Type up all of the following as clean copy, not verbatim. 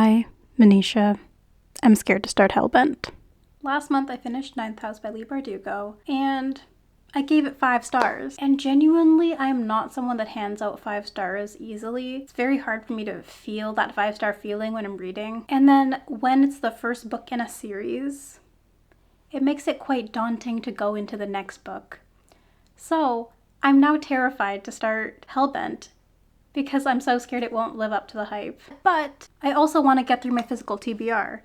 I, Manisha, am scared to start Hellbent. Last month I finished Ninth House by Leigh Bardugo, and I gave it 5 stars. And genuinely, I am not someone that hands out 5 stars easily. It's very hard for me to feel that 5-star feeling when I'm reading. And then when it's the first book in a series, it makes it quite daunting to go into the next book. So I'm now terrified to start Hellbent because I'm so scared it won't live up to the hype. But I also want to get through my physical TBR.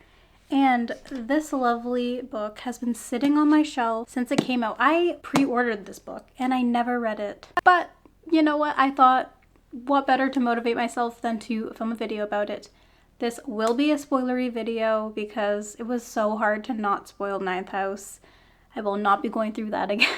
And this lovely book has been sitting on my shelf since it came out. I pre-ordered this book and I never read it. But you know what? I thought, what better to motivate myself than to film a video about it. This will be a spoilery video because it was so hard to not spoil Ninth House. I will not be going through that again.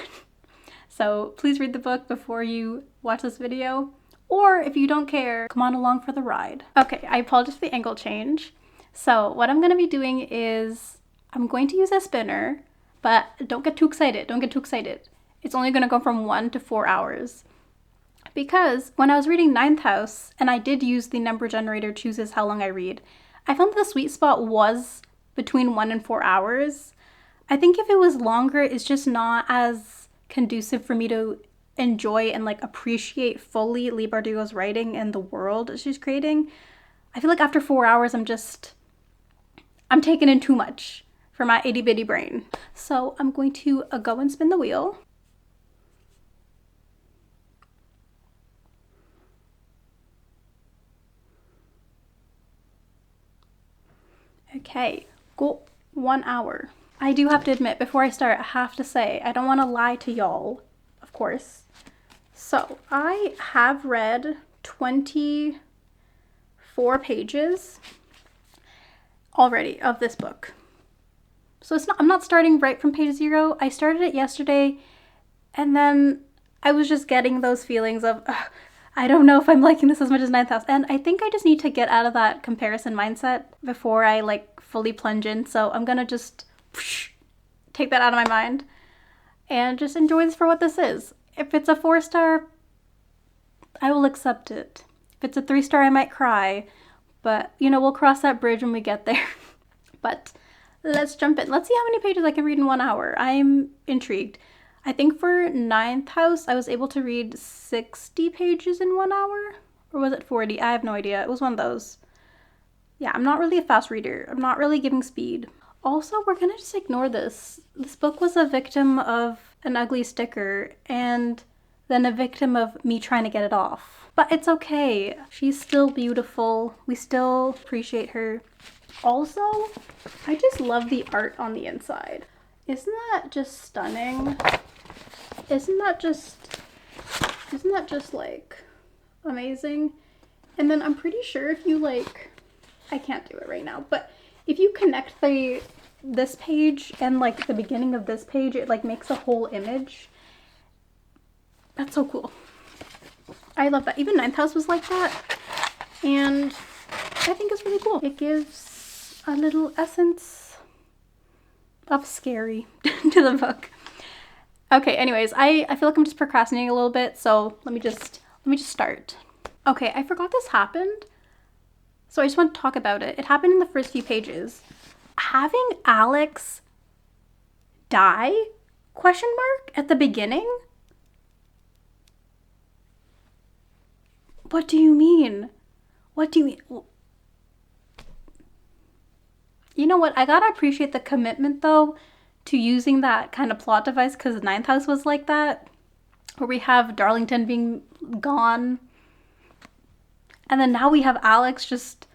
So please read the book before you watch this video. Or if you don't care, come on along for the ride. Okay, I apologize for the angle change. So what I'm going to be doing is I'm going to use a spinner, but don't get too excited. Don't get too excited. It's only going to go from 1 to 4 hours. Because when I was reading Ninth House, and I did use the number generator chooses how long I read, I found the sweet spot was between 1 and 4 hours. I think if it was longer, it's just not as conducive for me to enjoy and like appreciate fully Leigh Bardugo's writing and the world she's creating. I feel like after 4 hours, I'm taking in too much for my itty bitty brain. So I'm going to go and spin the wheel. Okay, go 1 hour. I do have to admit, before I start, I have to say, I don't want to lie to y'all, of course. So I have read 24 pages already of this book. So I'm not starting right from page 0. I started it yesterday, and then I was just getting those feelings of, I don't know if I'm liking this as much as Ninth House. And I think I just need to get out of that comparison mindset before I like fully plunge in. So I'm gonna just take that out of my mind and just enjoy this for what this is. If it's a 4-star, I will accept it. If it's a 3-star, I might cry. But, you know, we'll cross that bridge when we get there. But let's jump in. Let's see how many pages I can read in 1 hour. I'm intrigued. I think for Ninth House, I was able to read 60 pages in 1 hour. Or was it 40? I have no idea. It was one of those. Yeah, I'm not really a fast reader. I'm not really giving speed. Also, we're gonna just ignore this. This book was a victim of an ugly sticker and then a victim of me trying to get it off. But it's okay. She's still beautiful. We still appreciate her. Also, I just love the art on the inside. Isn't that just stunning? Isn't that just like amazing? And then I'm pretty sure if you like, I can't do it right now, but if you connect this page and like the beginning of this page, it like makes a whole image. That's so cool. I love that. Even Ninth House was like that. And I think it's really cool. It gives a little essence of scary to the book. Okay, anyways, I feel like I'm just procrastinating a little bit, so let me just start. Okay, I forgot this happened. So I just want to talk about it. It happened in the first few pages. Having Alex die? Question mark at the beginning? What do you mean? What do you mean? You know what? I gotta appreciate the commitment though to using that kind of plot device, because Ninth House was like that, where we have Darlington being gone, and then now we have Alex just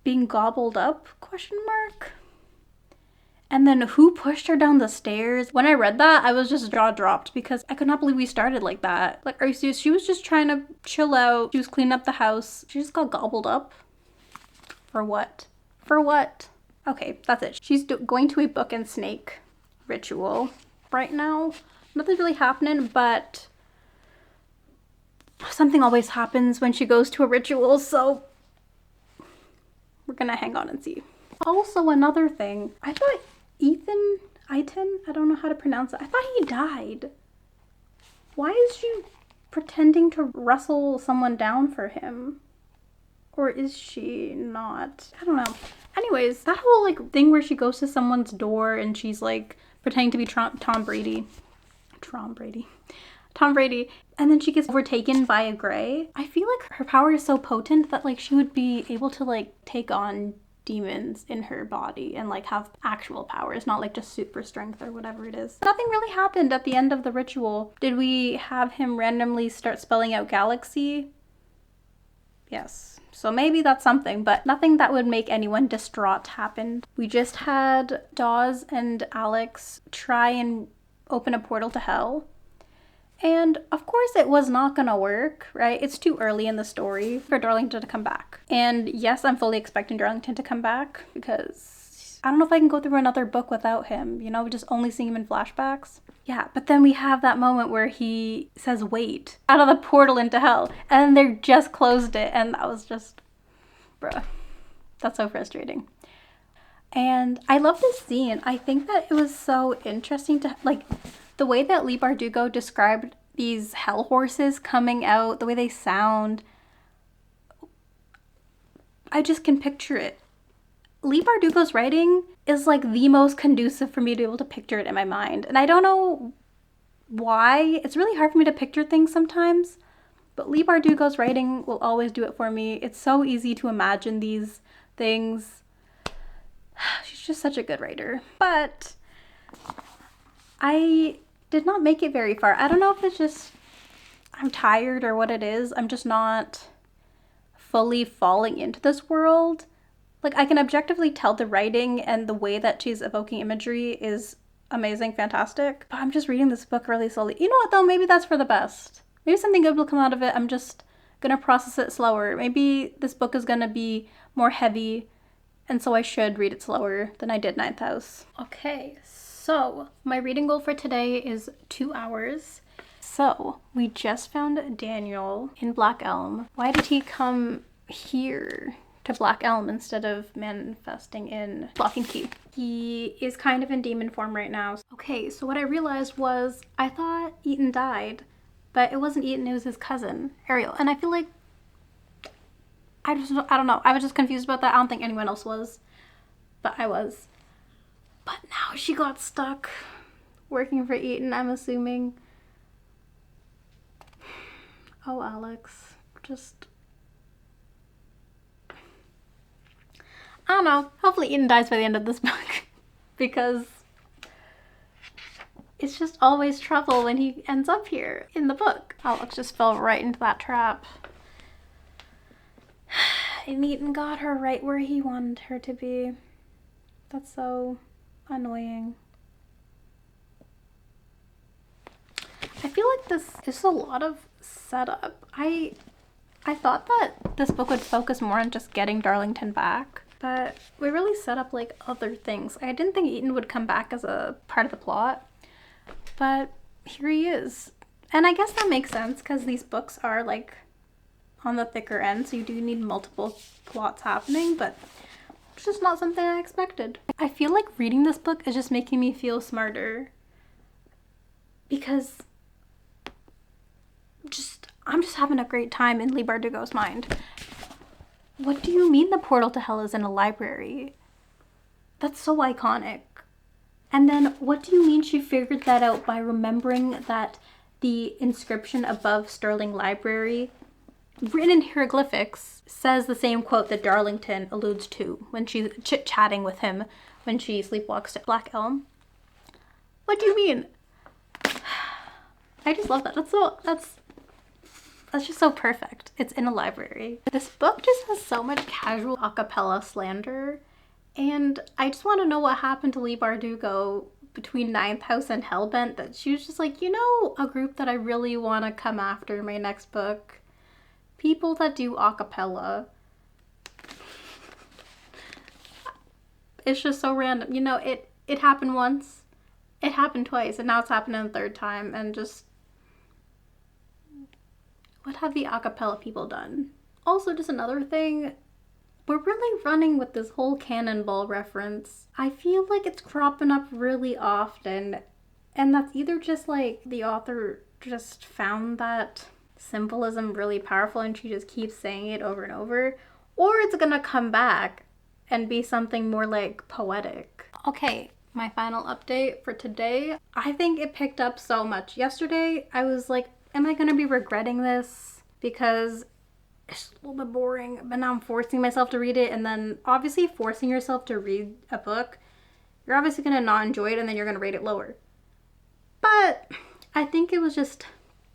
being gobbled up? Question mark. And then who pushed her down the stairs? When I read that, I was just jaw dropped because I could not believe we started like that. Like, are you serious? She was just trying to chill out. She was cleaning up the house. She just got gobbled up. For what? For what? Okay, that's it. She's going to a book and snake ritual right now. Nothing's really happening, but something always happens when she goes to a ritual, so we're gonna hang on and see. Also, another thing, I thought Ethan, I don't know how to pronounce it. I thought he died. Why is she pretending to wrestle someone down for him? Or is she not? I don't know. Anyways, that whole like thing where she goes to someone's door and she's like pretending to be Tom Brady. And then she gets overtaken by a gray. I feel like her power is so potent that like she would be able to like take on demons in her body and like have actual powers, not like just super strength or whatever it is. Nothing really happened at the end of the ritual. Did we have him randomly start spelling out galaxy? Yes. So maybe that's something, but nothing that would make anyone distraught happened. We just had Dawes and Alex try and open a portal to hell. And of course it was not gonna work, right? It's too early in the story for Darlington to come back. And yes, I'm fully expecting Darlington to come back because I don't know if I can go through another book without him, you know, just only seeing him in flashbacks. Yeah, but then we have that moment where he says, wait, out of the portal into hell. And they just closed it. And that was just, bruh, that's so frustrating. And I love this scene. I think that it was so interesting to, like, the way that Leigh Bardugo described these hell horses coming out, the way they sound, I just can picture it. Leigh Bardugo's writing is like the most conducive for me to be able to picture it in my mind. And I don't know why. It's really hard for me to picture things sometimes. But Leigh Bardugo's writing will always do it for me. It's so easy to imagine these things. She's just such a good writer. But I did not make it very far. I don't know if it's just I'm tired or what it is. I'm just not fully falling into this world. Like, I can objectively tell the writing and the way that she's evoking imagery is amazing, fantastic. But I'm just reading this book really slowly. You know what, though? Maybe that's for the best. Maybe something good will come out of it. I'm just gonna process it slower. Maybe this book is gonna be more heavy, and so I should read it slower than I did Ninth House. Okay, so my reading goal for today is 2 hours. So, we just found Daniel in Black Elm. Why did he come here to Black Elm instead of manifesting in Lock and Key? He is kind of in demon form right now. Okay, so what I realized was I thought Ethan died, but it wasn't Ethan, it was his cousin, Ariel. And I feel like, I don't know. I was just confused about that. I don't think anyone else was, but I was. But now she got stuck working for Ethan, I'm assuming. Oh, Alex, just... I don't know. Hopefully Ethan dies by the end of this book because it's just always trouble when he ends up here in the book. Alex just fell right into that trap. And Ethan got her right where he wanted her to be. That's so annoying. I feel like this is a lot of setup. I thought that this book would focus more on just getting Darlington back, but we really set up like other things. I didn't think Ethan would come back as a part of the plot, but here he is. And I guess that makes sense because these books are like on the thicker end, so you do need multiple plots happening, but it's just not something I expected. I feel like reading this book is just making me feel smarter because I'm just having a great time in Leigh Bardugo's mind. What do you mean the portal to hell is in a library? That's so iconic. And then what do you mean she figured that out by remembering that the inscription above Sterling Library, written in hieroglyphics, says the same quote that Darlington alludes to when she's chit-chatting with him when she sleepwalks to Black Elm? What do you mean? I just love that. That's just so perfect. It's in a library. This book just has so much casual a cappella slander, and I just want to know what happened to Leigh Bardugo between Ninth House and Hellbent, that she was just like, you know, a group that I really want to come after in my next book. People that do a cappella. It's just so random. You know, it happened once, it happened twice, and now it's happening a third time, and just... what have the a cappella people done? Also, just another thing, we're really running with this whole cannonball reference. I feel like it's cropping up really often, and that's either just like the author just found that symbolism really powerful and she just keeps saying it over and over, or it's gonna come back and be something more like poetic. Okay, my final update for today. I think it picked up so much. Yesterday, I was like, am I gonna be regretting this? Because it's a little bit boring, but now I'm forcing myself to read it, and then obviously forcing yourself to read a book, you're obviously gonna not enjoy it and then you're gonna rate it lower. But I think it was just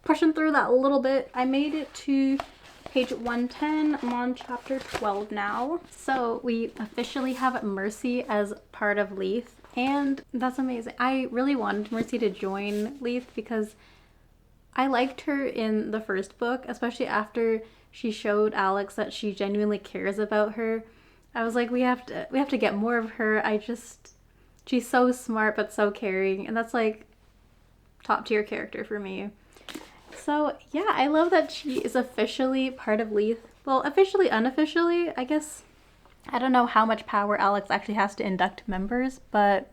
pushing through that a little bit. I made it to page 110. I'm on chapter 12 now. So we officially have Mercy as part of Leith, and that's amazing. I really wanted Mercy to join Leith because I liked her in the first book, especially after she showed Alex that she genuinely cares about her. I was like, we have to get more of her. She's so smart but so caring, and that's like top tier character for me. So yeah, I love that she is officially part of Leith. Well, officially, unofficially, I guess. I don't know how much power Alex actually has to induct members, but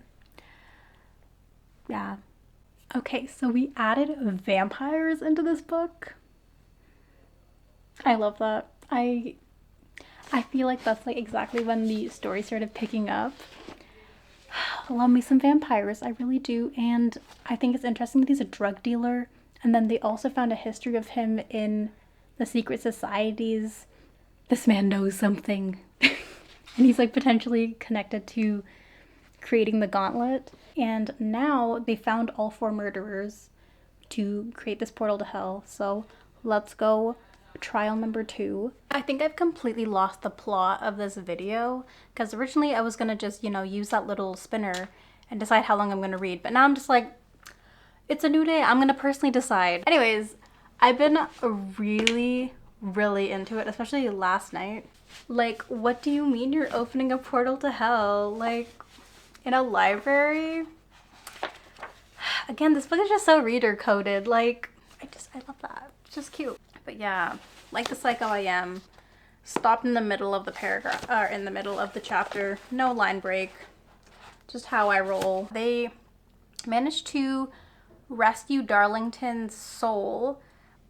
yeah. Okay, so we added vampires into this book. I love that. I feel like that's like exactly when the story started picking up. I love me some vampires, I really do. And I think it's interesting that he's a drug dealer. And then they also found a history of him in the secret societies. This man knows something. And he's like potentially connected to creating the gauntlet. And now they found all 4 murderers to create this portal to hell. So let's go trial number 2. I think I've completely lost the plot of this video because originally I was gonna just, use that little spinner and decide how long I'm gonna read. But now I'm just like, it's a new day. I'm gonna personally decide. Anyways, I've been really, really into it, especially last night. Like, what do you mean you're opening a portal to hell? Like, in a library? Again, this book is just so reader coded. Like, I love that. It's just cute. But yeah, like the psycho I am, stopped in the middle of the paragraph, or in the middle of the chapter. No line break. Just how I roll. They managed to rescue Darlington's soul,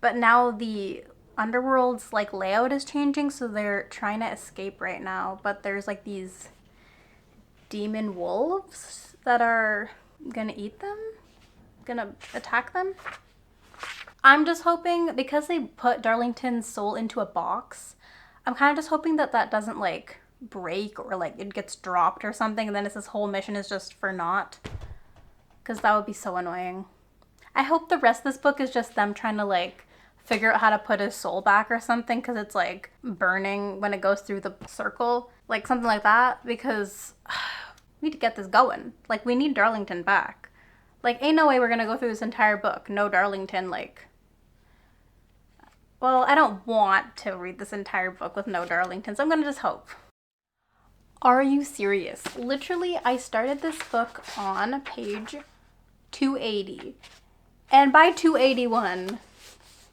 but now the underworld's like layout is changing, so they're trying to escape right now. But there's like these demon wolves that are gonna eat them, gonna attack them. I'm just hoping, because they put Darlington's soul into a box, I'm kind of just hoping that that doesn't like break or like it gets dropped or something, and then it's this whole mission is just for naught, because that would be so annoying. I hope the rest of this book is just them trying to like figure out how to put his soul back or something, because it's like burning when it goes through the circle, like something like that, because we need to get this going. Like, we need Darlington back. Like, ain't no way we're gonna go through this entire book no Darlington. Like, well, I don't want to read this entire book with no Darlington, so I'm gonna just hope. Are you serious? Literally, I started this book on page 280, and by 281,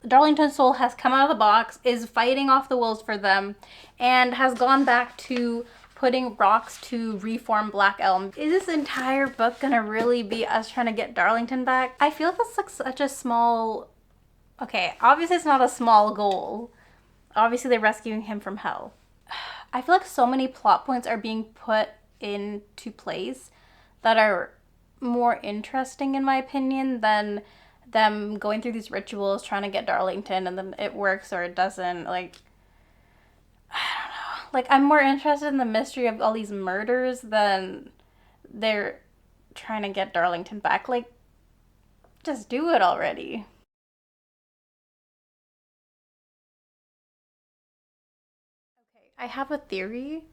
Darlington's soul has come out of the box, is fighting off the wolves for them, and has gone back to putting rocks to reform Black Elm. Is this entire book gonna really be us trying to get Darlington back? I feel that's like such a small... Okay, obviously it's not a small goal. Obviously they're rescuing him from hell. I feel like so many plot points are being put into place that are more interesting, in my opinion, than them going through these rituals trying to get Darlington and then it works or it doesn't. Like, I don't know. Like, I'm more interested in the mystery of all these murders than they're trying to get Darlington back. Like, just do it already. Okay, I have a theory,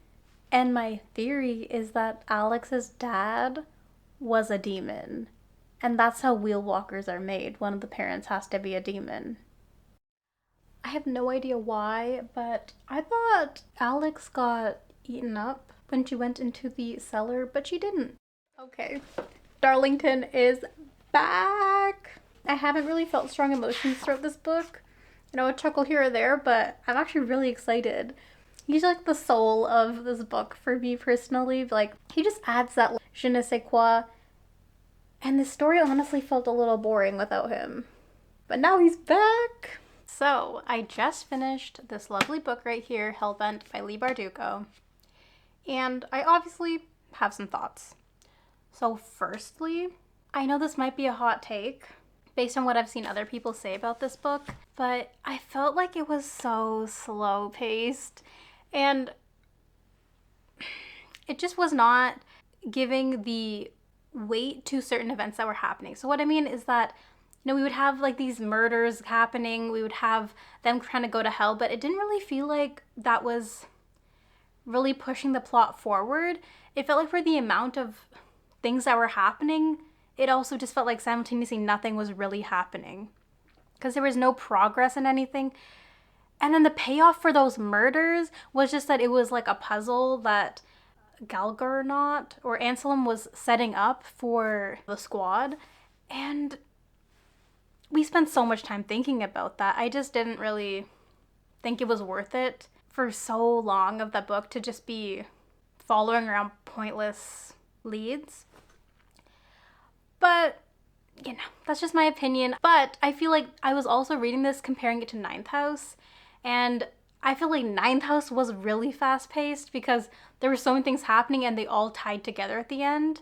and my theory is that Alex's dad was a demon. And that's how wheel walkers are made. One of the parents has to be a demon. I have no idea why, but I thought Alex got eaten up when she went into the cellar, but she didn't. Okay, Darlington is back. I haven't really felt strong emotions throughout this book. A chuckle here or there, but I'm actually really excited. He's like the soul of this book for me personally. Like, he just adds that je ne sais quoi. And the story honestly felt a little boring without him. But now he's back. So I just finished this lovely book right here, Hellbent by Leigh Bardugo, and I obviously have some thoughts. So firstly, I know this might be a hot take based on what I've seen other people say about this book, but I felt like it was so slow paced and it just was not giving the weight to certain events that were happening. So what I mean is that, you know, we would have like these murders happening, we would have them trying to go to hell, but it didn't really feel like that was really pushing the plot forward. It felt like for the amount of things that were happening, it also just felt like simultaneously nothing was really happening because there was no progress in anything. And then the payoff for those murders was just that it was like a puzzle that Galgernot or Anselm was setting up for the squad. And we spent so much time thinking about that. I just didn't really think it was worth it for so long of the book to just be following around pointless leads. But, you know, that's just my opinion. But I feel like I was also reading this comparing it to Ninth House. And I feel like Ninth House was really fast paced because there were so many things happening and they all tied together at the end.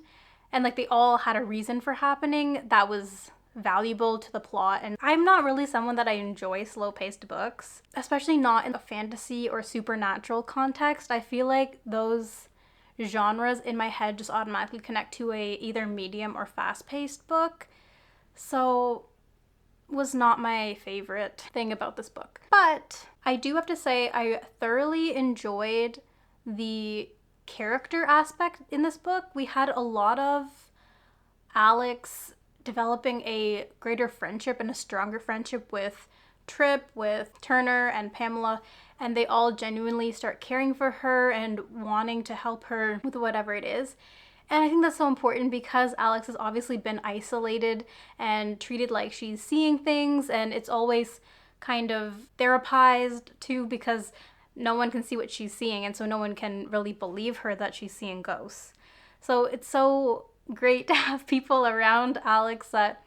And like they all had a reason for happening that was valuable to the plot. And I'm not really someone that I enjoy slow paced books, especially not in a fantasy or supernatural context. I feel like those genres in my head just automatically connect to a either medium or fast-paced book. So was not my favorite thing about this book. But I do have to say I thoroughly enjoyed the character aspect in this book. We had a lot of Alex developing a greater friendship and a stronger friendship with Trip, with Turner and Pamela, and they all genuinely start caring for her and wanting to help her with whatever it is. And I think that's so important because Alex has obviously been isolated and treated like she's seeing things, and it's always kind of therapized too because no one can see what she's seeing, and so no one can really believe her that she's seeing ghosts. So it's so great to have people around Alex that,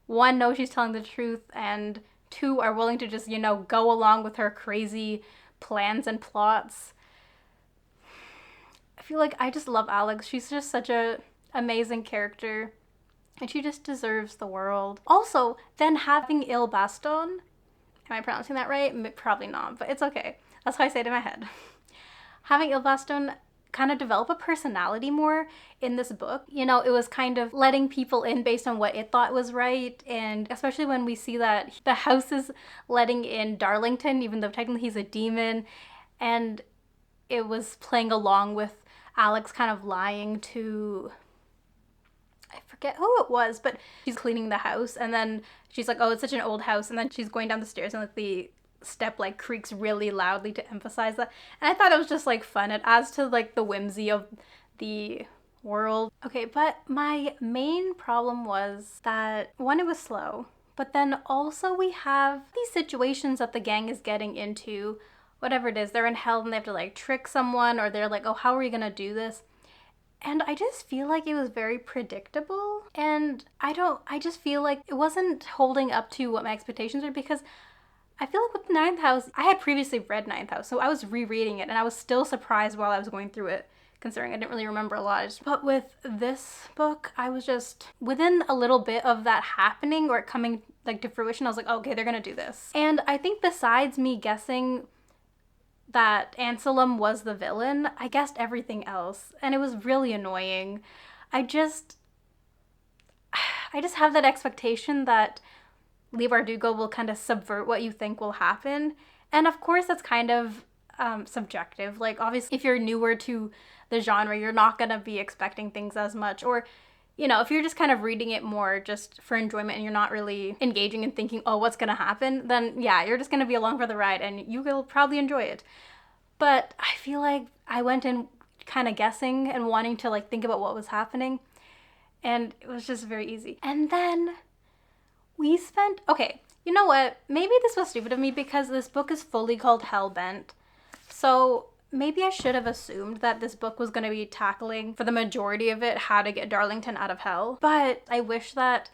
one, know she's telling the truth, and two, are willing to just, you know, go along with her crazy plans and plots. I feel like I just love Alex. She's just such a amazing character, and she just deserves the world. Also, then having Il Baston, am I pronouncing that right? Probably not, but it's okay. That's how I say it in my head. Having Il Baston kind of develop a personality more in this book. You know, it was kind of letting people in based on what it thought was right, and especially when we see that the house is letting in Darlington, even though technically he's a demon, and it was playing along with Alex kind of lying to, I forget who it was, but she's cleaning the house, and then she's like, oh, it's such an old house, and then she's going down the stairs and like the step like creaks really loudly to emphasize that. And I thought it was just like fun. It adds to like the whimsy of the world. Okay, but my main problem was that, one, it was slow, but then also we have these situations that the gang is getting into, whatever it is, they're in hell and they have to like trick someone, or they're like, oh, how are we gonna do this? And I just feel like it was very predictable, and I just feel like it wasn't holding up to what my expectations were, because I feel like with Ninth House, I had previously read Ninth House, so I was rereading it, and I was still surprised while I was going through it, considering I didn't really remember a lot. But with this book, I was just, within a little bit of that happening or it coming like to fruition, I was like, okay, they're gonna do this. And I think besides me guessing that Anselm was the villain, I guessed everything else, and it was really annoying. I just have that expectation that Leigh Bardugo will kind of subvert what you think will happen. And of course, that's kind of subjective. Like, obviously, if you're newer to the genre, you're not going to be expecting things as much. Or, you know, if you're just kind of reading it more just for enjoyment and you're not really engaging and thinking, oh, what's going to happen? Then, yeah, you're just going to be along for the ride and you will probably enjoy it. But I feel like I went in kind of guessing and wanting to, like, think about what was happening. And it was just very easy. And then we spent, okay, you know what? Maybe this was stupid of me because this book is fully called Hellbent. So maybe I should have assumed that this book was going to be tackling, for the majority of it, how to get Darlington out of hell. But I wish that,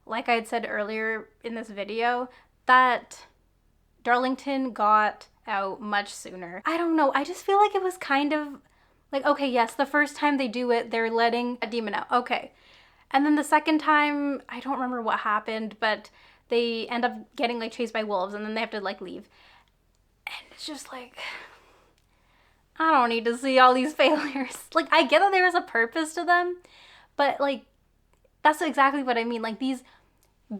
like I had said earlier in this video, that Darlington got out much sooner. I don't know. I just feel like it was kind of like, okay, yes, the first time they do it, they're letting a demon out. Okay. And then the second time, I don't remember what happened, but they end up getting like chased by wolves and then they have to like leave. And it's just like, I don't need to see all these failures. Like, I get that there was a purpose to them, but like, that's exactly what I mean. Like, these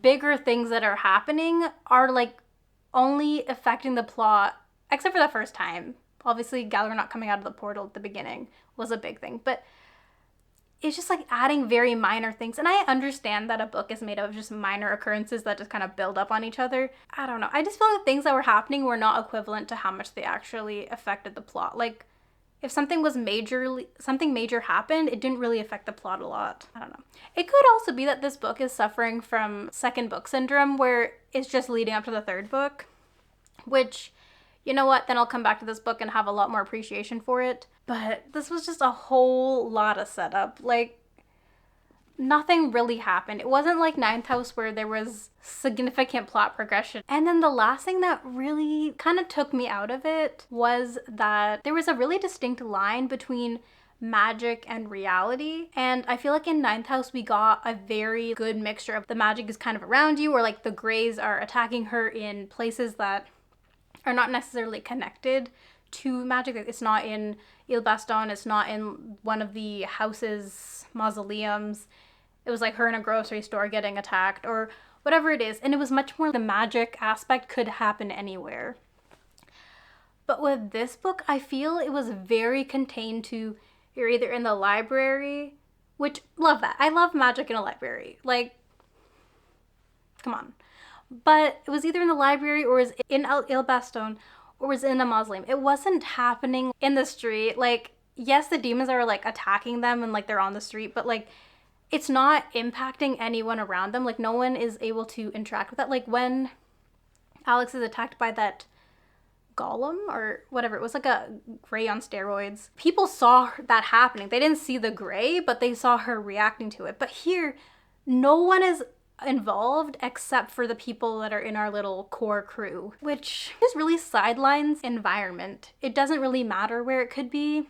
bigger things that are happening are like only affecting the plot, except for the first time. Obviously, Gallagher not coming out of the portal at the beginning was a big thing, but it's just like adding very minor things. And I understand that a book is made of just minor occurrences that just kind of build up on each other. I don't know. I just feel like the things that were happening were not equivalent to how much they actually affected the plot. Like, if something major happened, it didn't really affect the plot a lot. I don't know. It could also be that this book is suffering from second book syndrome, where it's just leading up to the third book, which, you know what, then I'll come back to this book and have a lot more appreciation for it. But this was just a whole lot of setup. Like, nothing really happened. It wasn't like Ninth House where there was significant plot progression. And then the last thing that really kind of took me out of it was that there was a really distinct line between magic and reality. And I feel like in Ninth House we got a very good mixture of the magic is kind of around you, or like the Greys are attacking her in places that are not necessarily connected to magic. It's not in Il Baston, it's not in one of the house's mausoleums. It was like her in a grocery store getting attacked or whatever it is. And it was much more the magic aspect could happen anywhere. But with this book, I feel it was very contained to you're either in the library, which, love that. I love magic in a library. Like, come on. But it was either in the library or was in Il Baston or was in a mausoleum. It wasn't happening in the street. Like, yes, the demons are like attacking them and like they're on the street, but like it's not impacting anyone around them. Like, no one is able to interact with that. Like, when Alex is attacked by that golem or whatever, it was like a gray on steroids. People saw that happening. They didn't see the gray, but they saw her reacting to it. But here, no one is involved except for the people that are in our little core crew, which just really sidelines environment. It doesn't really matter where it could be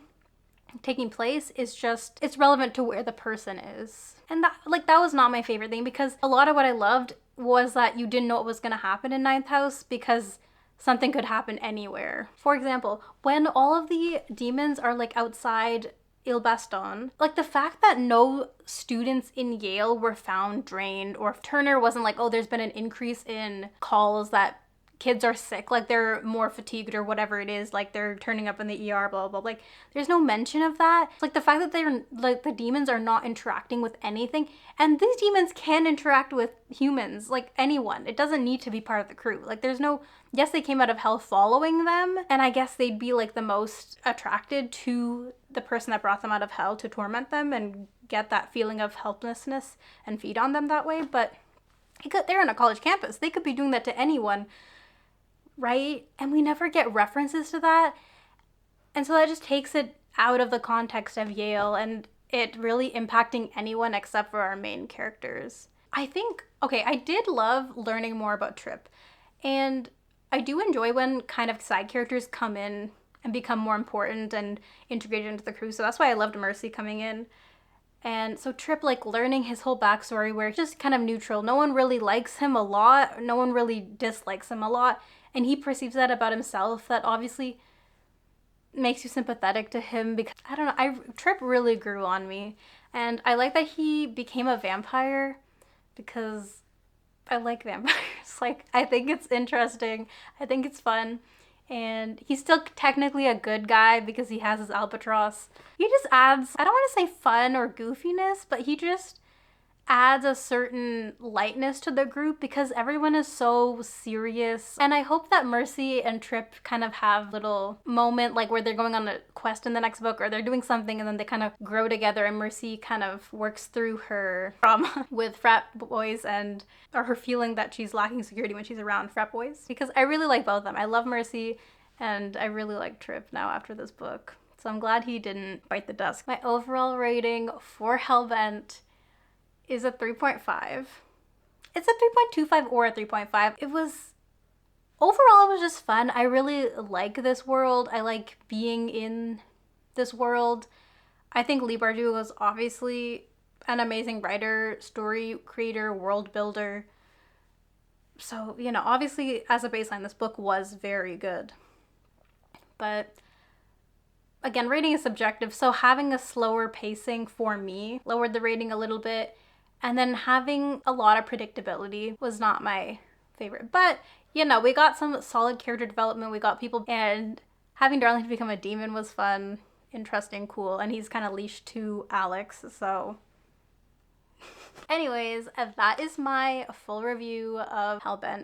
taking place. It's relevant to where the person is. And that was not my favorite thing, because a lot of what I loved was that you didn't know what was going to happen in Ninth House because something could happen anywhere. For example, when all of the demons are like outside Il Baston, like the fact that no students in Yale were found drained, or if Turner wasn't like, oh, there's been an increase in calls that kids are sick, like they're more fatigued or whatever it is, like they're turning up in the ER, blah, blah, blah. Like, there's no mention of that. Like, the fact that they're, like, the demons are not interacting with anything, and these demons can interact with humans, like anyone. It doesn't need to be part of the crew. Like, there's no, yes, they came out of hell following them, and I guess they'd be, like, the most attracted to the person that brought them out of hell to torment them and get that feeling of helplessness and feed on them that way, but they're on a college campus. They could be doing that to anyone, right? And we never get references to that. And so that just takes it out of the context of Yale and it really impacting anyone except for our main characters. I did love learning more about Trip. And I do enjoy when kind of side characters come in and become more important and integrated into the crew. So that's why I loved Mercy coming in. And so Trip, like, learning his whole backstory where he's just kind of neutral. No one really likes him a lot. No one really dislikes him a lot. And he perceives that about himself. That obviously makes you sympathetic to him because, I don't know, Trip really grew on me. And I like that he became a vampire because I like vampires. Like, I think it's interesting. I think it's fun. And he's still technically a good guy because he has his albatross. He just adds, I don't want to say fun or goofiness, but he just adds a certain lightness to the group because everyone is so serious. And I hope that Mercy and Trip kind of have a little moment, like where they're going on a quest in the next book or they're doing something and then they kind of grow together and Mercy kind of works through her trauma with frat boys or her feeling that she's lacking security when she's around frat boys. Because I really like both of them. I love Mercy and I really like Trip now after this book. So I'm glad he didn't bite the dust. My overall rating for Hellbent is a 3.5. It's a 3.25 or a 3.5. It was Overall, it was just fun. I really like this world. I like being in this world. I think Leigh Bardugo is obviously an amazing writer, story creator, world builder. So, you know, obviously, as a baseline, this book was very good. But again, rating is subjective, so having a slower pacing for me lowered the rating a little bit. And then having a lot of predictability was not my favorite. But, you know, we got some solid character development. We got people, and having Darlington become a demon was fun, interesting, cool. And he's kind of leashed to Alex, so. Anyways, that is my full review of Hellbent.